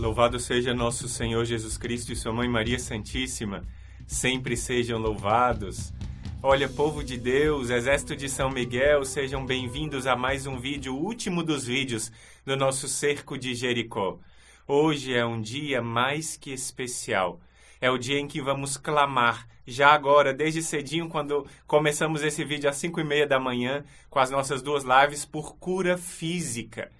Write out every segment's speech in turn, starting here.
Louvado seja nosso Senhor Jesus Cristo e sua Mãe Maria Santíssima, sempre sejam louvados. Olha, povo de Deus, Exército de São Miguel, sejam bem-vindos a mais um vídeo, o último dos vídeos do nosso Cerco de Jericó. Hoje é um dia mais que especial. É o dia em que vamos clamar, já agora, desde cedinho, quando começamos esse vídeo às 5h30 da manhã, com as nossas duas lives, por cura física.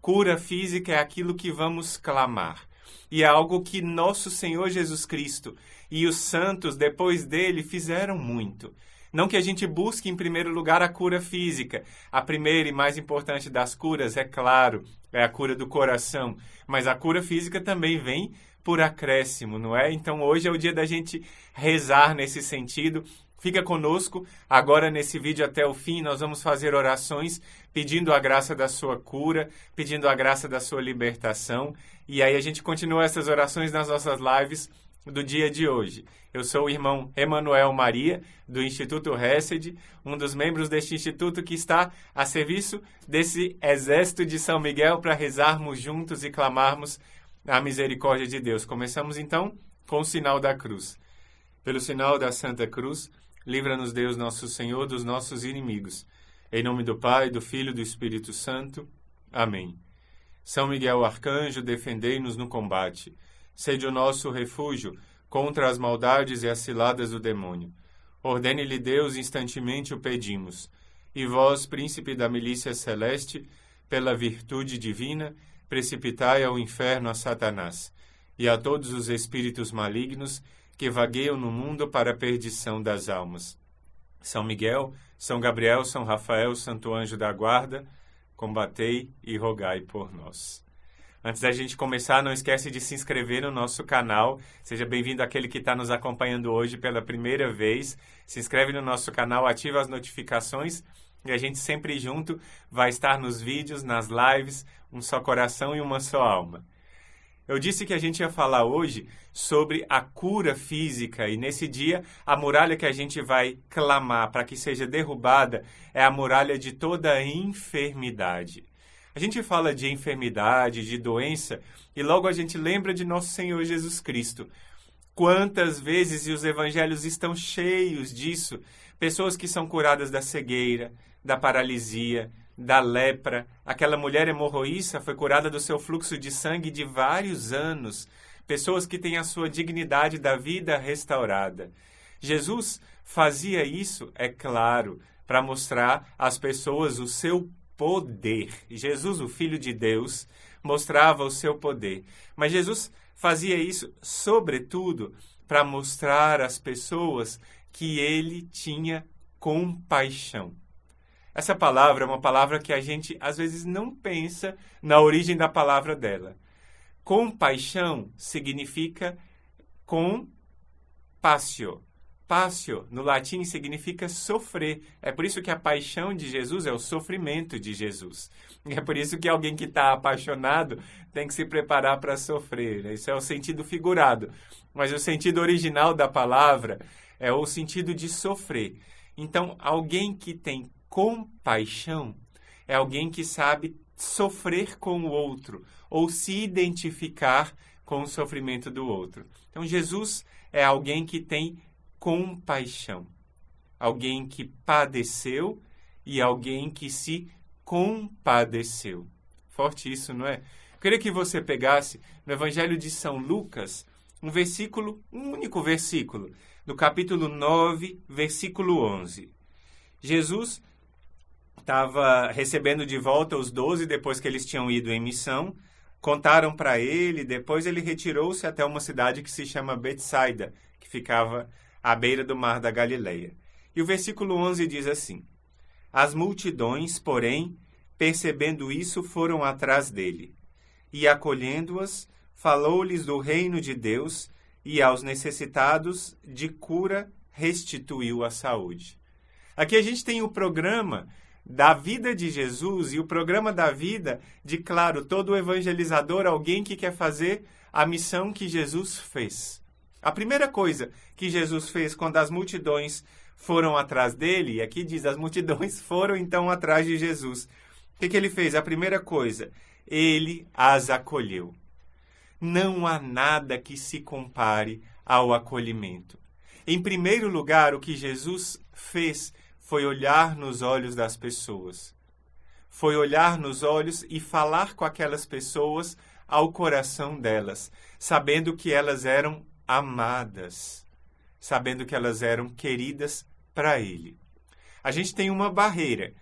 Cura física é aquilo que vamos clamar. E é algo que nosso Senhor Jesus Cristo e os santos depois dele fizeram muito. Não que a gente busque em primeiro lugar a cura física. A primeira e mais importante das curas, é claro, é a cura do coração. Mas a cura física também vem por acréscimo, não é? Então hoje é o dia da gente rezar nesse sentido. Fica conosco, agora nesse vídeo até o fim, nós vamos fazer orações pedindo a graça da sua cura, pedindo a graça da sua libertação. E aí a gente continua essas orações nas nossas lives do dia de hoje. Eu sou o irmão Emanuel Maria, do Instituto Hesed, um dos membros deste instituto que está a serviço desse Exército de São Miguel para rezarmos juntos e clamarmos a misericórdia de Deus. Começamos então com o sinal da cruz. Pelo sinal da Santa Cruz, livra-nos Deus nosso Senhor dos nossos inimigos. Em nome do Pai, do Filho e do Espírito Santo. Amém. São Miguel Arcanjo, defendei-nos no combate. Sede o nosso refúgio contra as maldades e as ciladas do demônio. Ordene-lhe Deus, instantemente o pedimos. E vós, príncipe da milícia celeste, pela virtude divina, precipitai ao inferno a Satanás e a todos os espíritos malignos que vagueiam no mundo para a perdição das almas. São Miguel, São Gabriel, São Rafael, Santo Anjo da Guarda, combatei e rogai por nós. Antes da gente começar, não esquece de se inscrever no nosso canal. Seja bem-vindo àquele que está nos acompanhando hoje pela primeira vez. Se inscreve no nosso canal, ativa as notificações e a gente sempre junto vai estar nos vídeos, nas lives, um só coração e uma só alma. Eu disse que a gente ia falar hoje sobre a cura física e nesse dia a muralha que a gente vai clamar para que seja derrubada é a muralha de toda a enfermidade. A gente fala de enfermidade, de doença e logo a gente lembra de nosso Senhor Jesus Cristo. Quantas vezes, e os evangelhos estão cheios disso, pessoas que são curadas da cegueira, da paralisia, da lepra. Aquela mulher hemorroíça foi curada do seu fluxo de sangue de vários anos. Pessoas que têm a sua dignidade da vida restaurada. Jesus fazia isso, é claro, para mostrar às pessoas o seu poder. Jesus, o Filho de Deus, mostrava o seu poder. Mas Jesus fazia isso, sobretudo, para mostrar às pessoas que ele tinha compaixão. Essa palavra é uma palavra que a gente, às vezes, não pensa na origem da palavra dela. Compaixão significa compassio. Passio, no latim, significa sofrer. É por isso que a paixão de Jesus é o sofrimento de Jesus. É por isso que alguém que está apaixonado tem que se preparar para sofrer. Isso é o sentido figurado. Mas o sentido original da palavra é o sentido de sofrer. Então, alguém que tem compaixão é alguém que sabe sofrer com o outro ou se identificar com o sofrimento do outro. Então, Jesus é alguém que tem compaixão, alguém que padeceu e alguém que se compadeceu. Forte isso, não é? Eu queria que você pegasse no Evangelho de São Lucas um único versículo, no capítulo 9, versículo 11. Jesus estava recebendo de volta os 12 depois que eles tinham ido em missão, contaram para ele, depois ele retirou-se até uma cidade que se chama Betsaida, que ficava à beira do mar da Galileia. E o versículo 11 diz assim: As multidões, porém, percebendo isso, foram atrás dele, e acolhendo-as, falou-lhes do reino de Deus, e aos necessitados de cura restituiu a saúde. Aqui a gente tem o programa da vida de Jesus e o programa da vida de, claro, todo evangelizador, alguém que quer fazer a missão que Jesus fez. A primeira coisa que Jesus fez quando as multidões foram atrás dele, e aqui diz, as multidões foram então atrás de Jesus. O que ele fez? A primeira coisa, ele as acolheu. Não há nada que se compare ao acolhimento. Em primeiro lugar, o que Jesus fez foi olhar nos olhos das pessoas. Foi olhar nos olhos e falar com aquelas pessoas ao coração delas, sabendo que elas eram amadas, sabendo que elas eram queridas para Ele. A gente tem uma barreira,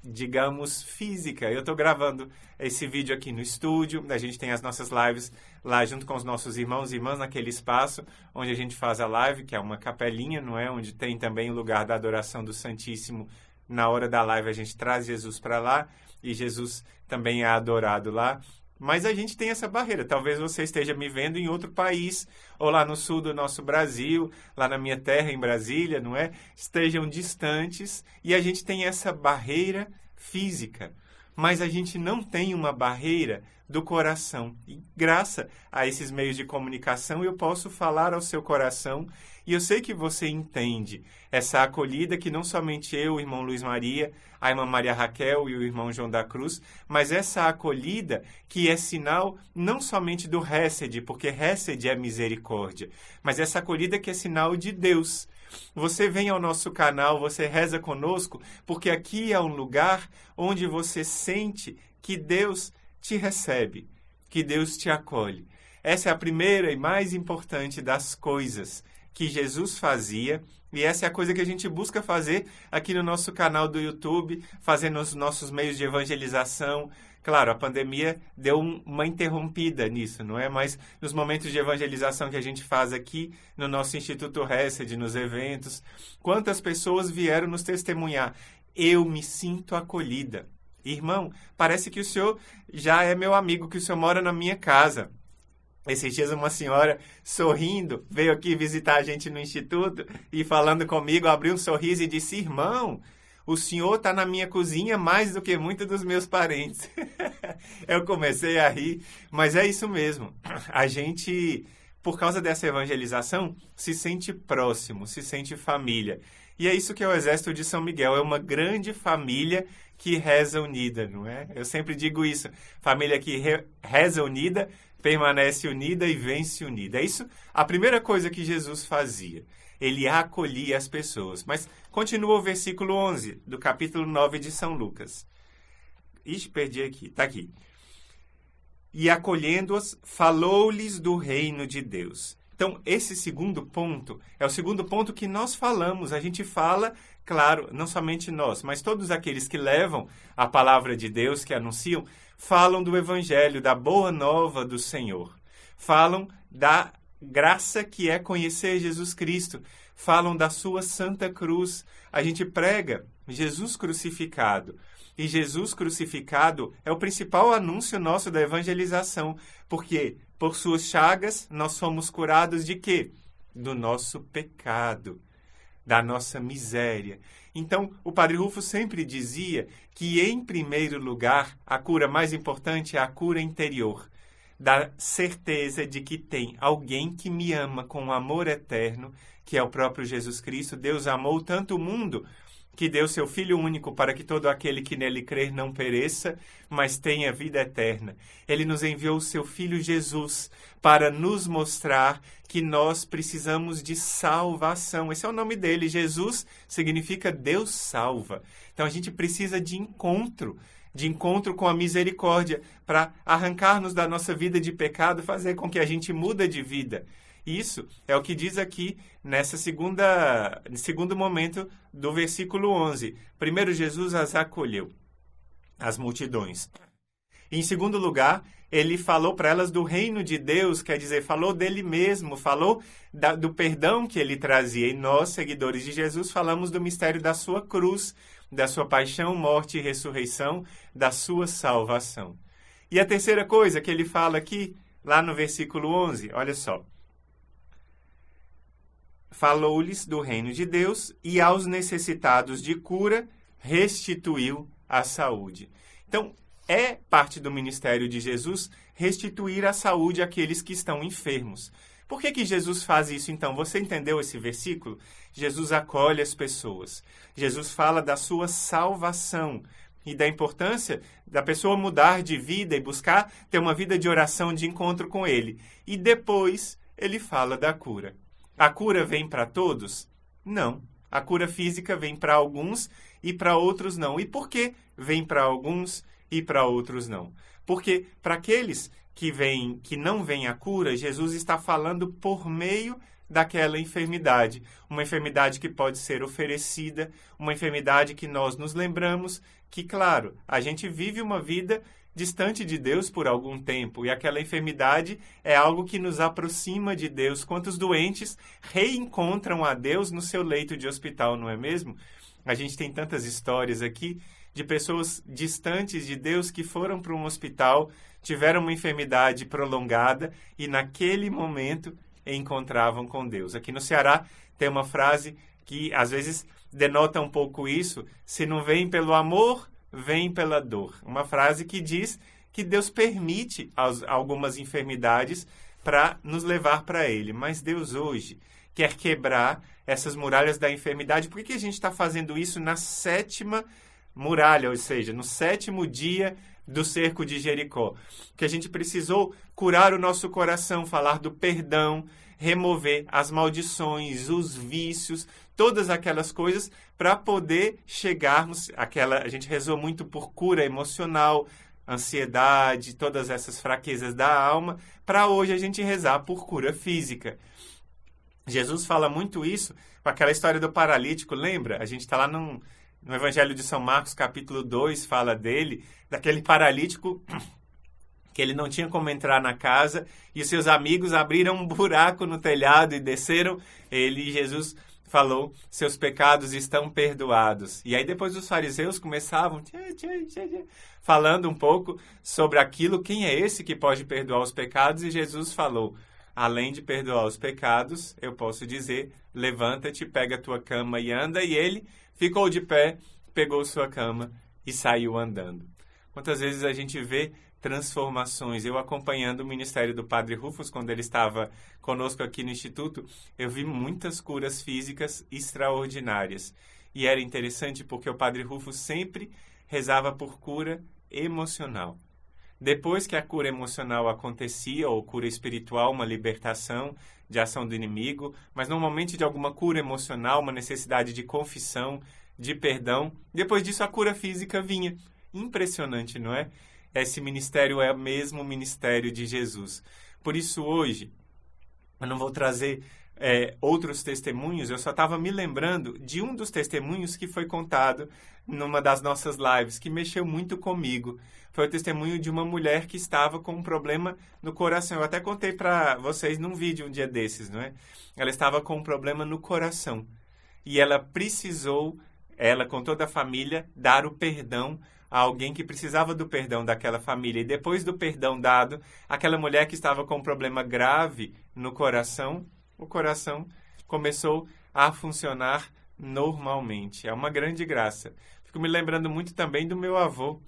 digamos, física. Eu estou gravando esse vídeo aqui no estúdio, a gente tem as nossas lives lá junto com os nossos irmãos e irmãs naquele espaço onde a gente faz a live, que é uma capelinha, não é? Onde tem também o lugar da adoração do Santíssimo. Na hora da live a gente traz Jesus para lá e Jesus também é adorado lá. Mas a gente tem essa barreira. Talvez você esteja me vendo em outro país, ou lá no sul do nosso Brasil, lá na minha terra, em Brasília, não é? Estejam distantes e a gente tem essa barreira física. Mas a gente não tem uma barreira do coração. E graças a esses meios de comunicação, eu posso falar ao seu coração. E eu sei que você entende essa acolhida que não somente eu, o irmão Luiz Maria, a irmã Maria Raquel e o irmão João da Cruz, mas essa acolhida que é sinal não somente do Hesed, porque Hesed é misericórdia, mas essa acolhida que é sinal de Deus. Você vem ao nosso canal, você reza conosco, porque aqui é um lugar onde você sente que Deus te recebe, que Deus te acolhe. Essa é a primeira e mais importante das coisas que Jesus fazia, e essa é a coisa que a gente busca fazer aqui no nosso canal do YouTube, fazendo os nossos meios de evangelização. Claro, a pandemia deu uma interrompida nisso, não é? Mas nos momentos de evangelização que a gente faz aqui no nosso Instituto Hesed, nos eventos, quantas pessoas vieram nos testemunhar? Eu me sinto acolhida. Irmão, parece que o senhor já é meu amigo, que o senhor mora na minha casa. Esses dias uma senhora, sorrindo, veio aqui visitar a gente no Instituto e falando comigo, abriu um sorriso e disse: irmão, o senhor está na minha cozinha mais do que muitos dos meus parentes. Eu comecei a rir, mas é isso mesmo. A gente, por causa dessa evangelização, se sente próximo, se sente família. E é isso que é o Exército de São Miguel, é uma grande família que reza unida, não é? Eu sempre digo isso, família que reza unida, permanece unida e vence unida. É isso a primeira coisa que Jesus fazia. Ele acolhia as pessoas. Mas continua o versículo 11 do capítulo 9 de São Lucas. Ixi, perdi aqui. Está aqui. E acolhendo-as, falou-lhes do reino de Deus. Então, esse segundo ponto é o segundo ponto que nós falamos. A gente fala, claro, não somente nós, mas todos aqueles que levam a palavra de Deus, que anunciam, falam do Evangelho, da boa nova do Senhor. Falam da graça que é conhecer Jesus Cristo. Falam da sua Santa Cruz. A gente prega Jesus crucificado. E Jesus crucificado é o principal anúncio nosso da evangelização. Porque por suas chagas nós somos curados de quê? Do nosso pecado, da nossa miséria. Então, o Padre Rufo sempre dizia que, em primeiro lugar, a cura mais importante é a cura interior, da certeza de que tem alguém que me ama com amor eterno, que é o próprio Jesus Cristo. Deus amou tanto o mundo que deu seu Filho único para que todo aquele que nele crer não pereça, mas tenha vida eterna. Ele nos enviou o seu Filho Jesus para nos mostrar que nós precisamos de salvação. Esse é o nome dele. Jesus significa Deus salva. Então a gente precisa de encontro com a misericórdia para arrancar-nos da nossa vida de pecado, fazer com que a gente mude de vida. Isso é o que diz aqui nesse segundo momento do versículo 11. Primeiro, Jesus as acolheu, as multidões. Em segundo lugar, ele falou para elas do reino de Deus, quer dizer, falou dele mesmo, falou do perdão que ele trazia. E nós, seguidores de Jesus, falamos do mistério da sua cruz, da sua paixão, morte e ressurreição, da sua salvação. E a terceira coisa que ele fala aqui, lá no versículo 11, olha só. Falou-lhes do reino de Deus e aos necessitados de cura restituiu a saúde. Então, é parte do ministério de Jesus restituir a saúde àqueles que estão enfermos. Por que Jesus faz isso, então? Você entendeu esse versículo? Jesus acolhe as pessoas. Jesus fala da sua salvação. e da importância da pessoa mudar de vida e buscar ter uma vida de oração, de encontro com Ele. E depois ele fala da cura. A cura vem para todos? Não. A cura física vem para alguns e para outros não. E por que vem para alguns e para outros não? Porque para aqueles que não vem a cura, Jesus está falando por meio daquela enfermidade. Uma enfermidade que pode ser oferecida, uma enfermidade que nós nos lembramos que, claro, a gente vive uma vida distante de Deus por algum tempo, e aquela enfermidade é algo que nos aproxima de Deus. Quantos doentes reencontram a Deus no seu leito de hospital, não é mesmo? A gente tem tantas histórias aqui de pessoas distantes de Deus que foram para um hospital, tiveram uma enfermidade prolongada e naquele momento encontravam com Deus. Aqui no Ceará tem uma frase que às vezes denota um pouco isso: se não vem pelo amor, vem pela dor. Uma frase que diz que Deus permite algumas enfermidades para nos levar para Ele. Mas Deus hoje quer quebrar essas muralhas da enfermidade. Por que a gente está fazendo isso na 7ª muralha, ou seja, no 7º dia do cerco de Jericó? Que a gente precisou curar o nosso coração, falar do perdão, remover as maldições, os vícios, todas aquelas coisas para poder chegarmos a gente rezou muito por cura emocional, ansiedade, todas essas fraquezas da alma, para hoje a gente rezar por cura física. Jesus fala muito isso com aquela história do paralítico, lembra? A gente está lá no Evangelho de São Marcos, capítulo 2, fala dele, daquele paralítico que ele não tinha como entrar na casa, e os seus amigos abriram um buraco no telhado e desceram. Jesus falou: seus pecados estão perdoados. E aí depois os fariseus começavam falando um pouco sobre aquilo, quem é esse que pode perdoar os pecados? E Jesus falou: além de perdoar os pecados, eu posso dizer, levanta-te, pega a tua cama e anda. E ele ficou de pé, pegou sua cama e saiu andando. Quantas vezes a gente vê transformações? Eu acompanhando o ministério do Padre Rufus, quando ele estava conosco aqui no Instituto, eu vi muitas curas físicas extraordinárias. E era interessante porque o Padre Rufus sempre rezava por cura emocional. Depois que a cura emocional acontecia, ou cura espiritual, uma libertação de ação do inimigo, mas normalmente de alguma cura emocional, uma necessidade de confissão, de perdão, depois disso a cura física vinha. Impressionante, não é? Esse ministério é o mesmo ministério de Jesus. Por isso, hoje, eu não vou trazer outros testemunhos, eu só estava me lembrando de um dos testemunhos que foi contado numa das nossas lives, que mexeu muito comigo. Foi o testemunho de uma mulher que estava com um problema no coração. Eu até contei para vocês num vídeo um dia desses, não é? Ela estava com um problema no coração. E ela precisou, ela com toda a família, dar o perdão a alguém que precisava do perdão daquela família. E depois do perdão dado, aquela mulher que estava com um problema grave no coração, o coração começou a funcionar normalmente. É uma grande graça. Fico me lembrando muito também do meu avô.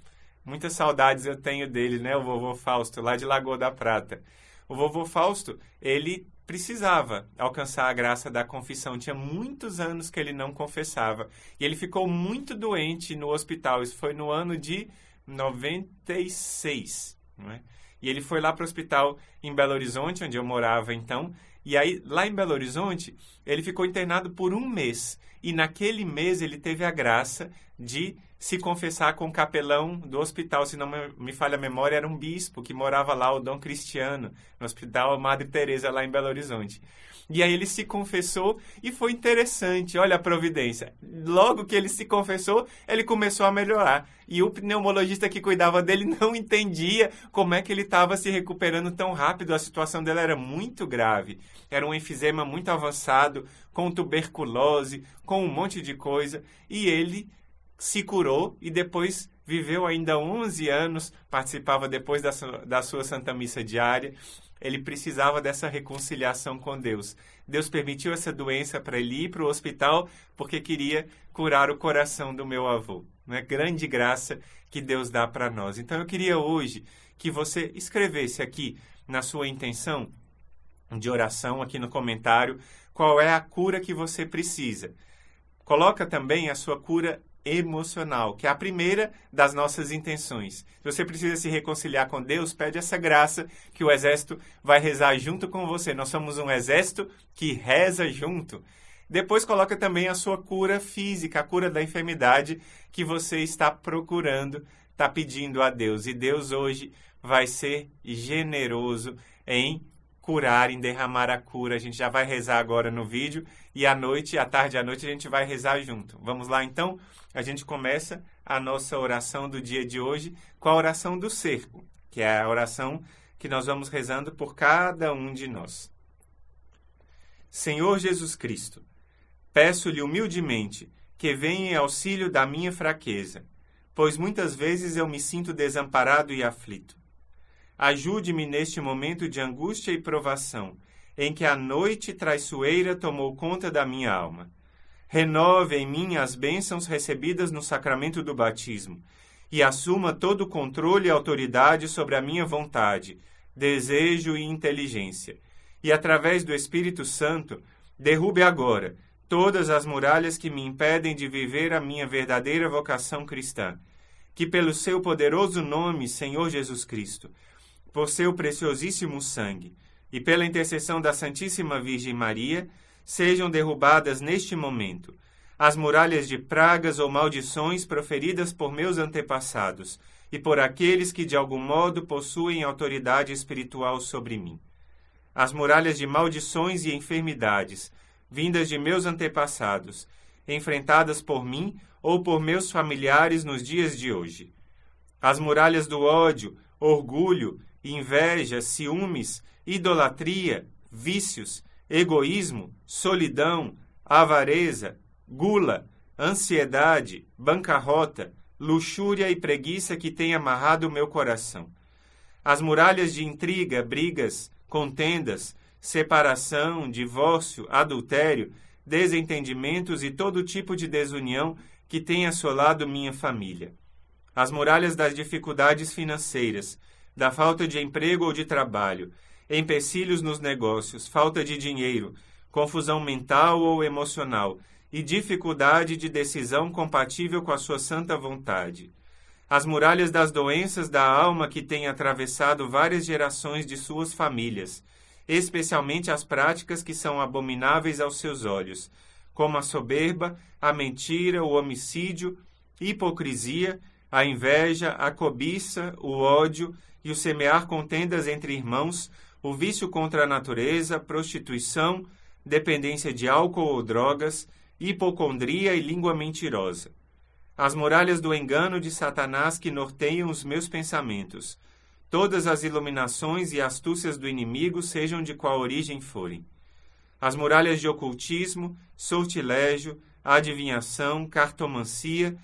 Muitas saudades eu tenho dele, né? O vovô Fausto, lá de Lagoa da Prata. O vovô Fausto, ele precisava alcançar a graça da confissão. Tinha muitos anos que ele não confessava. E ele ficou muito doente no hospital. Isso foi no ano de 96, não é? E ele foi lá para o hospital em Belo Horizonte, onde eu morava então. E aí, lá em Belo Horizonte, ele ficou internado por 1 mês. E naquele mês ele teve a graça de se confessar com o capelão do hospital. Se não me falha a memória, era um bispo que morava lá, o Dom Cristiano, no hospital Madre Teresa, lá em Belo Horizonte. E aí ele se confessou e foi interessante, olha a providência. Logo que ele se confessou, ele começou a melhorar. E o pneumologista que cuidava dele não entendia como é que ele estava se recuperando tão rápido. A situação dele era muito grave. Era um enfisema muito avançado, com tuberculose, com um monte de coisa. E ele se curou e depois viveu ainda 11 anos, participava depois da sua Santa Missa diária. Ele precisava dessa reconciliação com Deus. Deus permitiu essa doença para ele ir para o hospital porque queria curar o coração do meu avô. Não é grande graça que Deus dá para nós. Então eu queria hoje que você escrevesse aqui na sua intenção de oração, aqui no comentário, qual é a cura que você precisa. Coloca também a sua cura emocional, que é a primeira das nossas intenções. Se você precisa se reconciliar com Deus, pede essa graça que o exército vai rezar junto com você. Nós somos um exército que reza junto. Depois coloca também a sua cura física, a cura da enfermidade que você está procurando, está pedindo a Deus. E Deus hoje vai ser generoso em curar, em derramar a cura. A gente já vai rezar agora no vídeo e à tarde e à noite a gente vai rezar junto. Vamos lá então? A gente começa a nossa oração do dia de hoje com a oração do cerco, que é a oração que nós vamos rezando por cada um de nós. Senhor Jesus Cristo, peço-lhe humildemente que venha em auxílio da minha fraqueza, pois muitas vezes eu me sinto desamparado e aflito. Ajude-me neste momento de angústia e provação, em que a noite traiçoeira tomou conta da minha alma. Renove em mim as bênçãos recebidas no sacramento do batismo e assuma todo o controle e autoridade sobre a minha vontade, desejo e inteligência. E, através do Espírito Santo, derrube agora todas as muralhas que me impedem de viver a minha verdadeira vocação cristã. Que pelo seu poderoso nome, Senhor Jesus Cristo, por seu preciosíssimo sangue e pela intercessão da Santíssima Virgem Maria, sejam derrubadas neste momento as muralhas de pragas ou maldições proferidas por meus antepassados e por aqueles que de algum modo possuem autoridade espiritual sobre mim. As muralhas de maldições e enfermidades, vindas de meus antepassados, enfrentadas por mim ou por meus familiares nos dias de hoje. As muralhas do ódio, orgulho, inveja, ciúmes, idolatria, vícios, egoísmo, solidão, avareza, gula, ansiedade, bancarrota, luxúria e preguiça que têm amarrado o meu coração. As muralhas de intriga, brigas, contendas, separação, divórcio, adultério, desentendimentos e todo tipo de desunião que tem assolado minha família. As muralhas das dificuldades financeiras, da falta de emprego ou de trabalho, empecilhos nos negócios, falta de dinheiro, confusão mental ou emocional e dificuldade de decisão compatível com a sua santa vontade. As muralhas das doenças da alma que têm atravessado várias gerações de suas famílias, especialmente as práticas que são abomináveis aos seus olhos, como a soberba, a mentira, o homicídio, hipocrisia, a inveja, a cobiça, o ódio e o semear contendas entre irmãos, o vício contra a natureza, prostituição, dependência de álcool ou drogas, hipocondria e língua mentirosa. As muralhas do engano de Satanás que norteiam os meus pensamentos. Todas as iluminações e astúcias do inimigo, sejam de qual origem forem. As muralhas de ocultismo, sortilégio, adivinhação, cartomancia,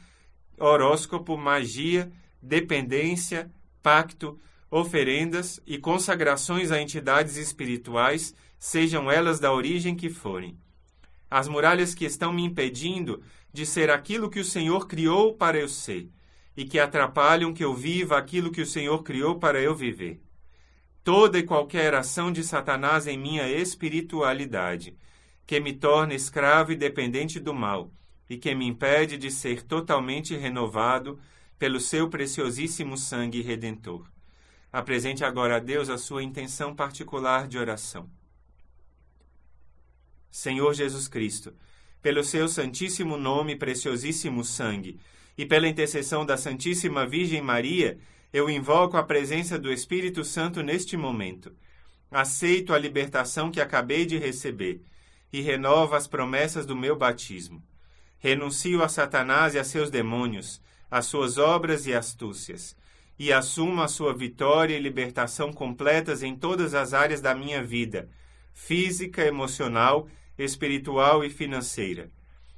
horóscopo, magia, dependência, pacto, oferendas e consagrações a entidades espirituais, sejam elas da origem que forem. As muralhas que estão me impedindo de ser aquilo que o Senhor criou para eu ser, e que atrapalham que eu viva aquilo que o Senhor criou para eu viver. Toda e qualquer ação de Satanás em minha espiritualidade, que me torna escravo e dependente do mal, e que me impede de ser totalmente renovado pelo seu preciosíssimo sangue redentor. Apresente agora a Deus a sua intenção particular de oração. Senhor Jesus Cristo, pelo seu santíssimo nome e preciosíssimo sangue, e pela intercessão da Santíssima Virgem Maria, eu invoco a presença do Espírito Santo neste momento. Aceito a libertação que acabei de receber e renovo as promessas do meu batismo. Renuncio a Satanás e a seus demônios, às suas obras e astúcias, e assumo a sua vitória e libertação completas em todas as áreas da minha vida, física, emocional, espiritual e financeira.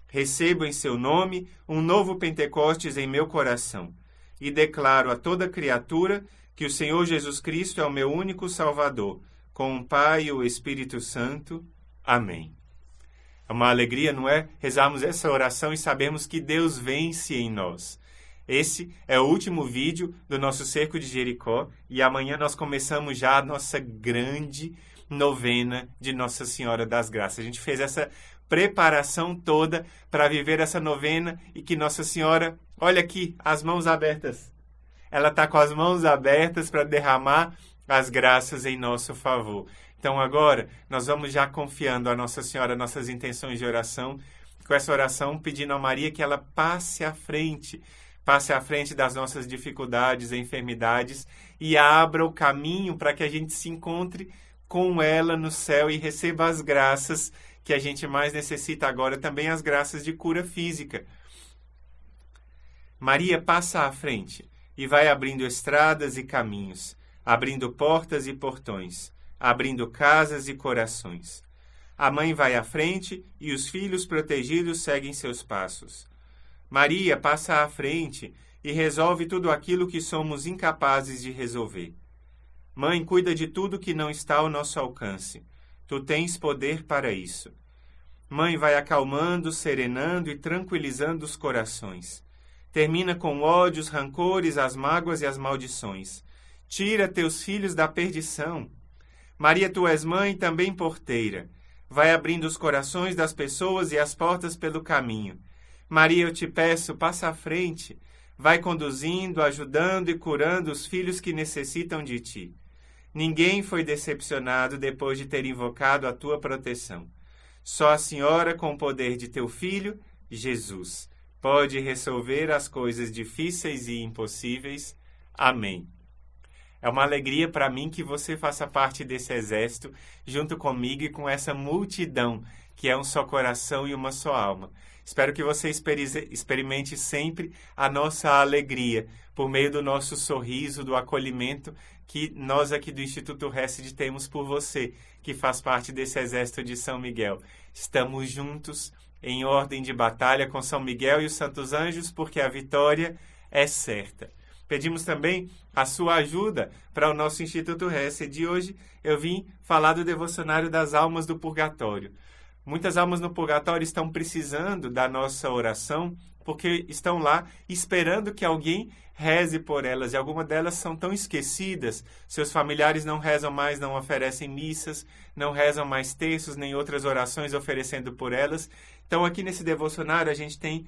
Recebo em seu nome um novo Pentecostes em meu coração e declaro a toda criatura que o Senhor Jesus Cristo é o meu único Salvador, com o Pai e o Espírito Santo. Amém. É uma alegria, não é? Rezarmos essa oração e sabermos que Deus vence em nós. Esse é o último vídeo do nosso Cerco de Jericó e amanhã nós começamos já a nossa grande novena de Nossa Senhora das Graças. A gente fez essa preparação toda para viver essa novena e que Nossa Senhora, olha aqui, as mãos abertas. Ela está com as mãos abertas para derramar as graças em nosso favor. Então agora nós vamos já confiando a Nossa Senhora nossas intenções de oração, com essa oração pedindo a Maria que ela passe à frente das nossas dificuldades e enfermidades e abra o caminho para que a gente se encontre com ela no céu e receba as graças que a gente mais necessita agora, também as graças de cura física. Maria passa à frente e vai abrindo estradas e caminhos, abrindo portas e portões, abrindo casas e corações. A mãe vai à frente e os filhos protegidos seguem seus passos. Maria passa à frente e resolve tudo aquilo que somos incapazes de resolver. Mãe, cuida de tudo que não está ao nosso alcance. Tu tens poder para isso. Mãe vai acalmando, serenando e tranquilizando os corações. Termina com ódios, rancores, as mágoas e as maldições. Tira teus filhos da perdição. Maria, tu és mãe e também porteira. Vai abrindo os corações das pessoas e as portas pelo caminho. Maria, eu te peço, passa à frente. Vai conduzindo, ajudando e curando os filhos que necessitam de ti. Ninguém foi decepcionado depois de ter invocado a tua proteção. Só a Senhora, com o poder de teu Filho, Jesus, pode resolver as coisas difíceis e impossíveis. Amém. É uma alegria para mim que você faça parte desse exército, junto comigo e com essa multidão, que é um só coração e uma só alma. Espero que você experimente sempre a nossa alegria, por meio do nosso sorriso, do acolhimento que nós aqui do Instituto Hesed temos por você, que faz parte desse exército de São Miguel. Estamos juntos, em ordem de batalha com São Miguel e os santos anjos, porque a vitória é certa. Pedimos também a sua ajuda para o nosso Instituto Hesed. De hoje eu vim falar do devocionário das almas do purgatório. Muitas almas no purgatório estão precisando da nossa oração, porque estão lá esperando que alguém reze por elas. E algumas delas são tão esquecidas, seus familiares não rezam mais, não oferecem missas, não rezam mais terços, nem outras orações oferecendo por elas. Então aqui nesse devocionário a gente tem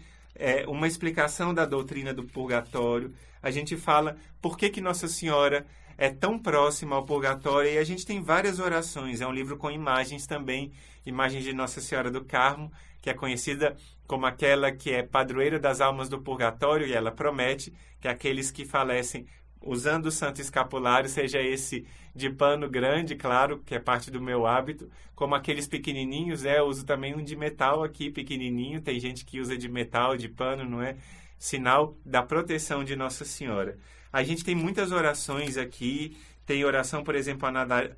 uma explicação da doutrina do purgatório. A gente fala por que Nossa Senhora é tão próxima ao purgatório, e a gente tem várias orações. É um livro com imagens também, imagens de Nossa Senhora do Carmo, que é conhecida como aquela que é padroeira das almas do purgatório, e ela promete que aqueles que falecem usando o santo escapulário, seja esse de pano grande, claro, que é parte do meu hábito, como aqueles pequenininhos, eu uso também um de metal aqui, pequenininho, tem gente que usa de metal, de pano, não é? Sinal da proteção de Nossa Senhora. A gente tem muitas orações aqui, tem oração, por exemplo,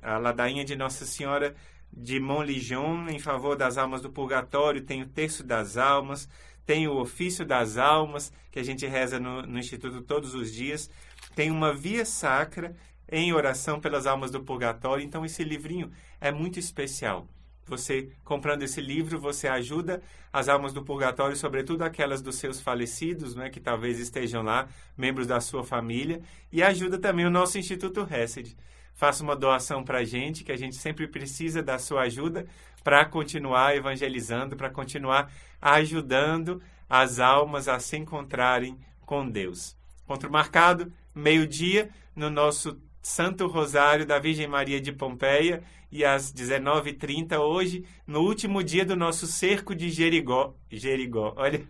a ladainha de Nossa Senhora de Montligeon, em favor das almas do purgatório, tem o terço das almas, tem o ofício das almas, que a gente reza no Instituto todos os dias, tem uma via sacra em oração pelas almas do purgatório. Então esse livrinho é muito especial. Você, comprando esse livro, você ajuda as almas do purgatório, sobretudo aquelas dos seus falecidos, né, que talvez estejam lá, membros da sua família, e ajuda também o nosso Instituto Hesed. Faça uma doação para a gente, que a gente sempre precisa da sua ajuda para continuar evangelizando, para continuar ajudando as almas a se encontrarem com Deus. Encontro marcado, meio-dia, no nosso Santo Rosário da Virgem Maria de Pompeia, e às 19h30, hoje, no último dia do nosso cerco de Jericó, olha,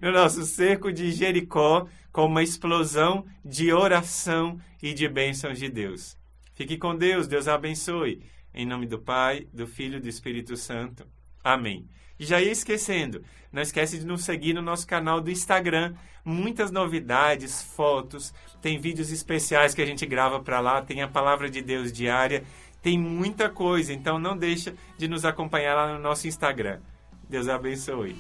no nosso cerco de Jericó, com uma explosão de oração e de bênçãos de Deus. Fique com Deus, Deus abençoe. Em nome do Pai, do Filho e do Espírito Santo. Amém. E já ia esquecendo, não esquece de nos seguir no nosso canal do Instagram. Muitas novidades, fotos, tem vídeos especiais que a gente grava para lá, tem a Palavra de Deus diária, tem muita coisa. Então não deixa de nos acompanhar lá no nosso Instagram. Deus abençoe.